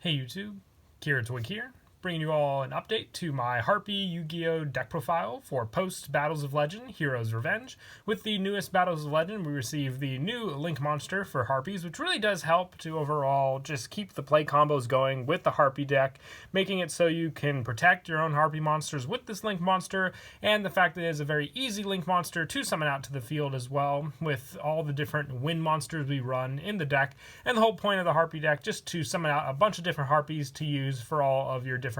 Hey YouTube, Kira Twig here, bringing you all an update to my Harpie Yu-Gi-Oh deck profile for post Battles of Legend Heroes Revenge. With the newest Battles of Legend, we receive the new Link monster for Harpies, which really does help to overall just keep the play combos going with the Harpie deck, making it so you can protect your own Harpie monsters with this Link monster, and the fact that it is a very easy Link monster to summon out to the field as well, with all the different wind monsters we run in the deck, and the whole point of the Harpie deck just to summon out a bunch of different Harpies to use for all of your different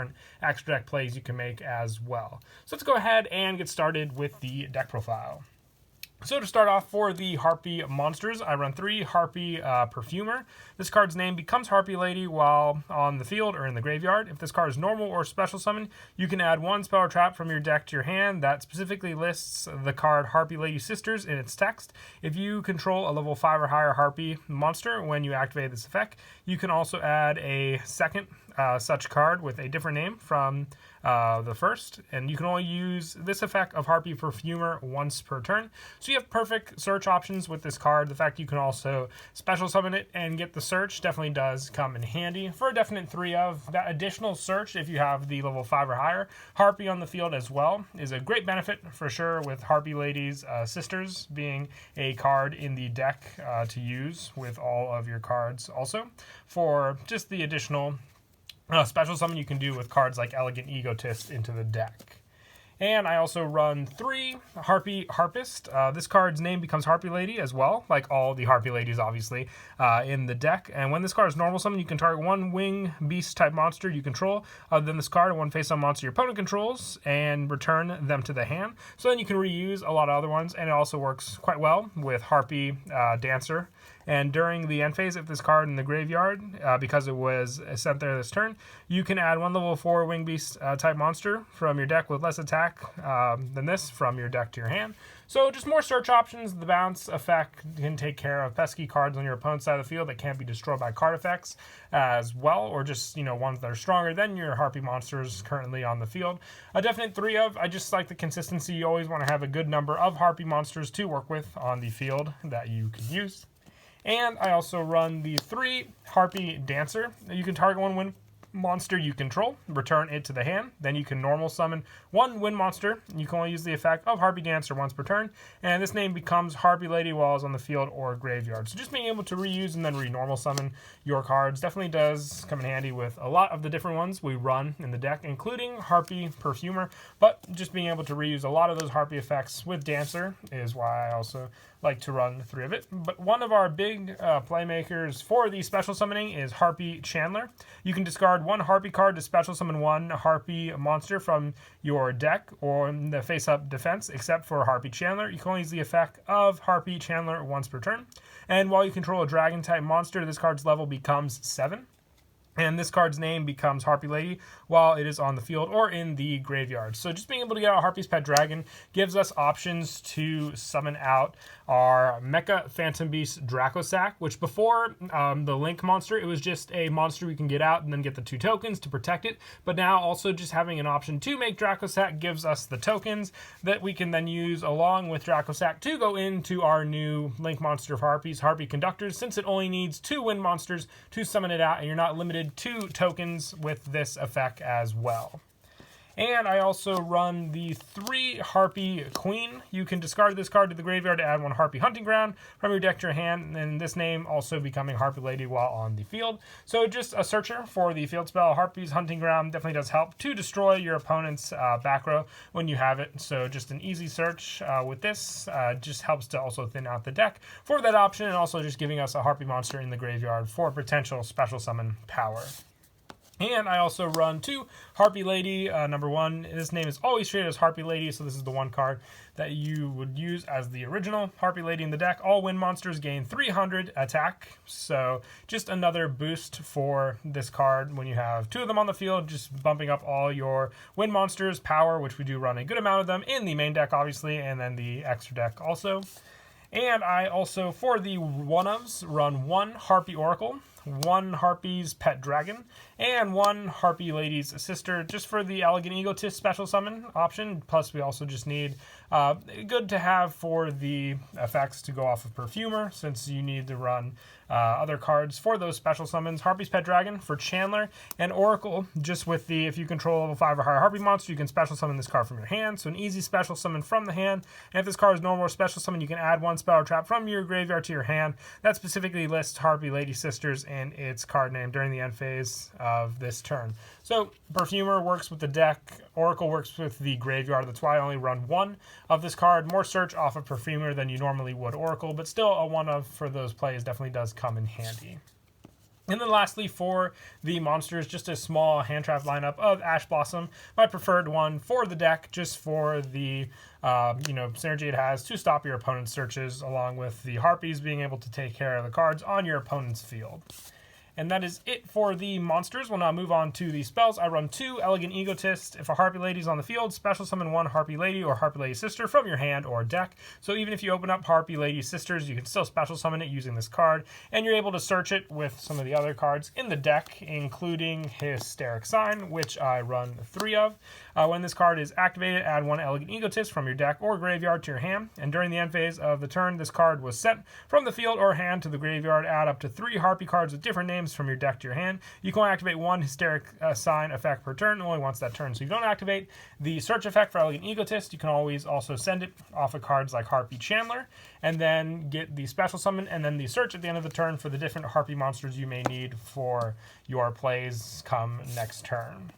extra deck plays you can make as well. So let's go ahead and get started with the deck profile. So to start off, for the Harpie monsters, I run 3 Harpie Perfumer. This card's name becomes Harpie Lady while on the field or in the graveyard. If this card is normal or special summon, you can add 1 spell or trap from your deck to your hand that specifically lists the card Harpie Lady Sisters in its text. If you control a level 5 or higher Harpie monster when you activate this effect, you can also add a second such card with a different name from the first, and you can only use this effect of Harpie Perfumer once per turn. So you have perfect search options with this card. The fact you can also special summon it and get the search definitely does come in handy. For a definite 3 of, that additional search, if you have the level 5 or higher Harpie on the field as well, is a great benefit for sure, with Harpie Lady's Sisters being a card in the deck to use with all of your cards also, for just the additional special summon you can do with cards like Elegant Egotist into the deck. And I also run 3 Harpie Harpist. This card's name becomes Harpie Lady as well, like all the Harpie Ladies, obviously, in the deck. And when this card is normal summon, you can target 1 wing beast type monster you control other than this card, and 1 face-up monster your opponent controls, and return them to the hand. So then you can reuse a lot of other ones, and it also works quite well with Harpie Dancer. And during the end phase, if this card in the graveyard, because it was sent there this turn, you can add 1 level 4 wing beast type monster from your deck with less attack than this from your deck to your hand. So just more search options. The bounce effect can take care of pesky cards on your opponent's side of the field that can't be destroyed by card effects as well, or just, ones that are stronger than your Harpie monsters currently on the field. A definite 3 of, I just like the consistency. You always want to have a good number of Harpie monsters to work with on the field that you can use. And I also run the 3 Harpie Dancer. You can target 1 wind monster you control, return it to the hand. Then you can normal summon 1 wind monster. You can only use the effect of Harpie Dancer once per turn. And this name becomes Harpie Lady while it's on the field or graveyard. So just being able to reuse and then re-normal summon your cards definitely does come in handy with a lot of the different ones we run in the deck, including Harpie Perfumer. But just being able to reuse a lot of those Harpie effects with Dancer is why I also like to run 3 of it. But one of our big playmakers for the special summoning is Harpie Chandler. You can discard 1 Harpie card to special summon 1 Harpie monster from your deck or the face-up defense, except for Harpie Chandler. You can only use the effect of Harpie Chandler once per turn. And while you control a dragon-type monster, this card's level becomes 7. And this card's name becomes Harpie Lady while it is on the field or in the graveyard. So just being able to get out Harpie's Pet Dragon gives us options to summon out our Mecha Phantom Beast Dracosac, which before the Link monster, it was just a monster we can get out and then get the 2 tokens to protect it. But now also just having an option to make Dracosac gives us the tokens that we can then use along with Dracosac to go into our new Link monster of Harpies, Harpie Conductors, since it only needs 2 wind monsters to summon it out, and you're not limited 2 tokens with this effect as well. And I also run the 3 Harpie Queen. You can discard this card to the graveyard to add 1 Harpie Hunting Ground from your deck to your hand, and this name also becoming Harpie Lady while on the field. So just a searcher for the field spell. Harpie's Hunting Ground definitely does help to destroy your opponent's back row when you have it. So just an easy search with this just helps to also thin out the deck for that option, and also just giving us a Harpie monster in the graveyard for potential special summon power. And I also run 2 Harpie Lady. Number 1, this name is always treated as Harpie Lady, so this is the 1 card that you would use as the original Harpie Lady in the deck. All wind monsters gain 300 attack, so just another boost for this card when you have 2 of them on the field, just bumping up all your wind monsters' power, which we do run a good amount of them in the main deck, obviously, and then the extra deck also. And I also, for the one-ofs, run 1 Harpie Oracle. 1 Harpie's Pet Dragon, and 1 Harpie Lady's Sister, just for the Elegant Egotist special summon option. Plus, we also just need good to have for the effects to go off of Perfumer, since you need to run other cards for those special summons. Harpie's Pet Dragon for Chandler, and Oracle, just with the, if you control level 5 or higher Harpie monster, you can special summon this card from your hand. So an easy special summon from the hand, and if this card is normal or special summon, you can add 1 spell or trap from your graveyard to your hand. That specifically lists Harpie Lady Sisters in its card name during the end phase of this turn. So Perfumer works with the deck, Oracle works with the graveyard. That's why I only run 1 of this card. More search off of Perfumer than you normally would Oracle, but still a 1 of for those plays definitely does come in handy. And then lastly, for the monsters, just a small hand trap lineup of Ash Blossom, my preferred one for the deck, just for the synergy it has to stop your opponent's searches, along with the Harpies being able to take care of the cards on your opponent's field. And that is it for the monsters. We'll now move on to the spells. I run 2 Elegant Egotist. If a Harpie Lady is on the field, special summon 1 Harpie Lady or Harpie Lady Sister from your hand or deck. So even if you open up Harpie Lady Sisters, you can still special summon it using this card. And you're able to search it with some of the other cards in the deck, including Hysteric Sign, which I run 3 of. When this card is activated, add 1 Elegant Egotist from your deck or graveyard to your hand. And during the end phase of the turn, this card was sent from the field or hand to the graveyard. Add up to 3 Harpie cards with different names from your deck to your hand. You can only activate 1 Hysteric Sign effect per turn, only once that turn. So you don't activate the search effect for Elegant Egotist. You can always also send it off of cards like Harpie Chandler, and then get the special summon and then the search at the end of the turn for the different Harpie monsters you may need for your plays come next turn.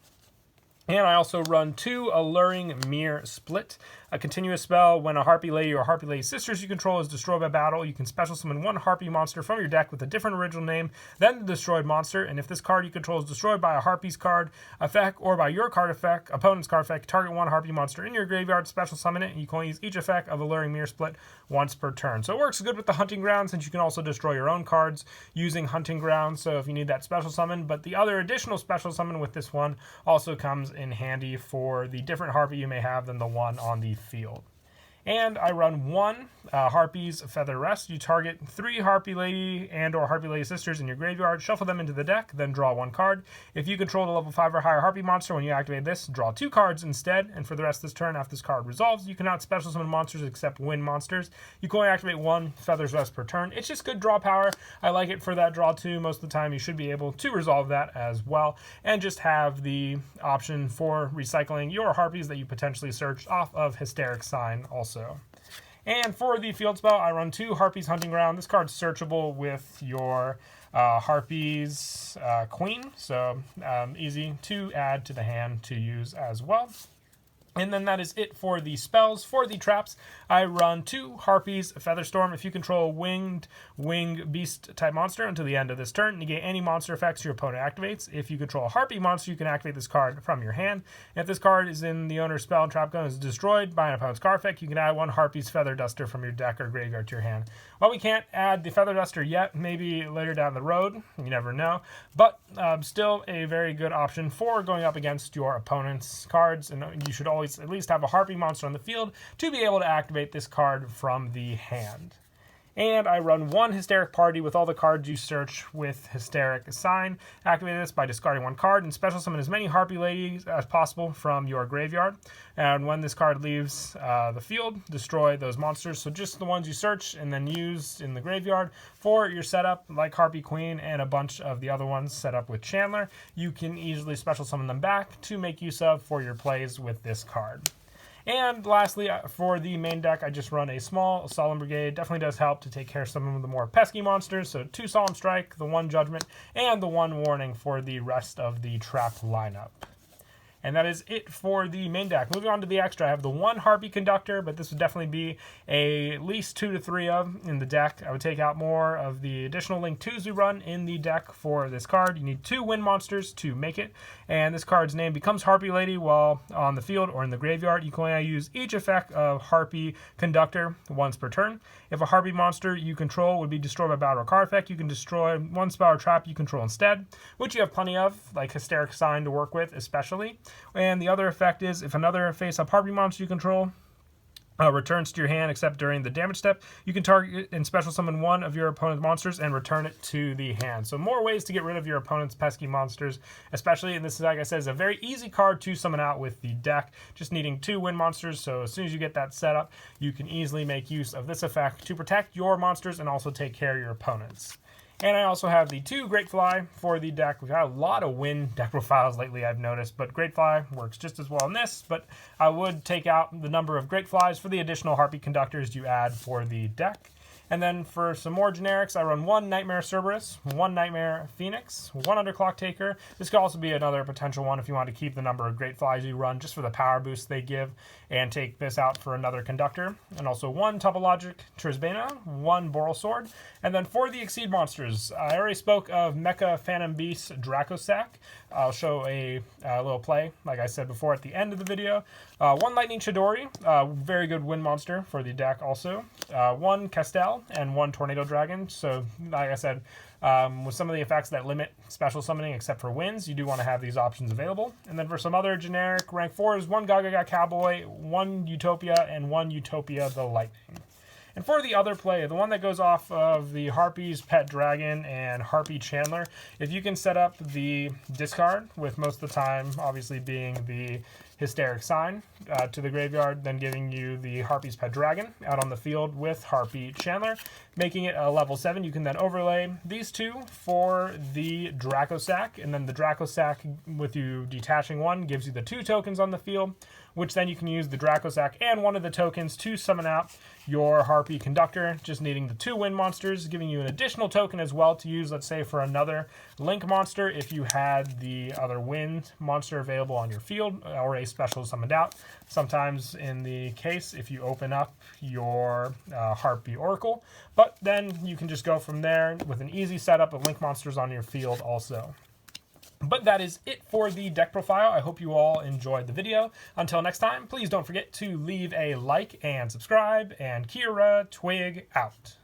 And I also run 2 Alluring Mirror Split, a continuous spell. When a Harpie Lady or Harpie Lady Sisters you control is destroyed by battle, you can special summon 1 Harpie monster from your deck with a different original name than the destroyed monster. And if this card you control is destroyed by a Harpie's card effect or by your card effect, opponent's card effect, target 1 Harpie monster in your graveyard, special summon it, and you can only use each effect of Alluring Mirror Split once per turn. So it works good with the Hunting Ground, since you can also destroy your own cards using Hunting Ground, so if you need that special summon. But the other additional special summon with this one also comes in handy for the different Harpie you may have than the one on the field. And I run 1 Harpie's Feather Rest. You target 3 Harpie Lady and or Harpie Lady Sisters in your graveyard, shuffle them into the deck, then draw 1 card. If you control the level 5 or higher Harpie monster when you activate this, draw 2 cards instead. And for the rest of this turn, after this card resolves, you cannot special summon monsters except wind monsters. You can only activate 1 Feather's Rest per turn. It's just good draw power. I like it for that draw 2. Most of the time you should be able to resolve that as well, and just have the option for recycling your Harpies that you potentially searched off of Hysteric Sign also. And for the field spell, I run 2 Harpie's Hunting Ground. This card's searchable with your Harpie's Queen, so easy to add to the hand to use as well. And then that is it for the spells. For the traps, I run 2 Harpie's Featherstorm. If you control winged beast type monster until the end of this turn, negate any monster effects your opponent activates. If you control a Harpie monster, you can activate this card from your hand. If this card is in the owner's spell and trap gun is destroyed by an opponent's card effect, you can add 1 Harpie's Feather Duster from your deck or graveyard to your hand. Well, we can't add the Feather Duster yet, maybe later down the road, you never know, but still a very good option for going up against your opponent's cards, and you should always at least have a Harpie monster on the field to be able to activate this card from the hand. And I run 1 Hysteric Party with all the cards you search with Hysteric Sign. Activate this by discarding 1 card and special summon as many Harpie Ladies as possible from your graveyard. And when this card leaves the field, destroy those monsters. So just the ones you search and then use in the graveyard for your setup, like Harpie Queen and a bunch of the other ones set up with Chandler. You can easily special summon them back to make use of for your plays with this card. And lastly, for the main deck, I just run a small Solemn Brigade. Definitely does help to take care of some of the more pesky monsters. So 2 Solemn Strike, the 1 Judgment, and the 1 Warning for the rest of the trap lineup. And that is it for the main deck. Moving on to the extra, I have the 1 Harpie Conductor, but this would definitely be at least 2 to 3 of in the deck. I would take out more of the additional Link 2s we run in the deck for this card. You need 2 wind monsters to make it, and this card's name becomes Harpie Lady while on the field or in the graveyard. You can only use each effect of Harpie Conductor once per turn. If a Harpie monster you control would be destroyed by battle or card effect, you can destroy 1 spell or trap you control instead, which you have plenty of, like Hysteric Sign to work with especially. And the other effect is, if another face-up Harpie monster you control returns to your hand except during the damage step. You can target and special summon one of your opponent's monsters and return it to the hand. So more ways to get rid of your opponent's pesky monsters, especially, and this is, like I said, is a very easy card to summon out with the deck, just needing 2 win monsters. So as soon as you get that set up, you can easily make use of this effect to protect your monsters and also take care of your opponents. And I also have the 2 Great Fly for the deck. We've had a lot of win deck profiles lately, I've noticed, but Great Fly works just as well in this. But I would take out the number of Great Flies for the additional Harpie conductors you add for the deck. And then for some more generics, I run 1 Nightmare Cerberus, 1 Nightmare Phoenix, 1 Underclock Taker. This could also be another potential one if you want to keep the number of Great Flies you run just for the power boost they give, and take this out for another conductor. And also 1 Topologic Trisbana, 1 Boral Sword. And then for the Exceed monsters, I already spoke of Mecha Phantom Beast Dracosac. I'll show a little play, like I said before, at the end of the video. 1 Lightning Chidori, very good win monster for the deck also. 1 Castel, and 1 Tornado Dragon. So, like I said, with some of the effects that limit special summoning except for wins, you do want to have these options available. And then for some other generic rank 4s, 1 Gaga Cowboy, 1 Utopia, and 1 Utopia the Lightning. And for the other play, the one that goes off of the Harpie's Pet Dragon and Harpie Chandler, if you can set up the discard, with most of the time obviously being the Hysteric Sign to the graveyard, then giving you the Harpie's Pet Dragon out on the field with Harpie Chandler, making it a level 7. You can then overlay these 2 for the Dracosac, and then the Dracosac, with you detaching 1, gives you the 2 tokens on the field, which then you can use the Dracosac and 1 of the tokens to summon out your Harpie Conductor, just needing the 2 win monsters, giving you an additional token as well to use, let's say, for another Link monster if you had the other win monster available on your field or a special summoned out. Sometimes in the case, if you open up your Harpie Oracle, but then you can just go from there with an easy setup of Link monsters on your field also. But that is it for the deck profile. I hope you all enjoyed the video. Until next time, please don't forget to leave a like and subscribe, and Kira Twig out.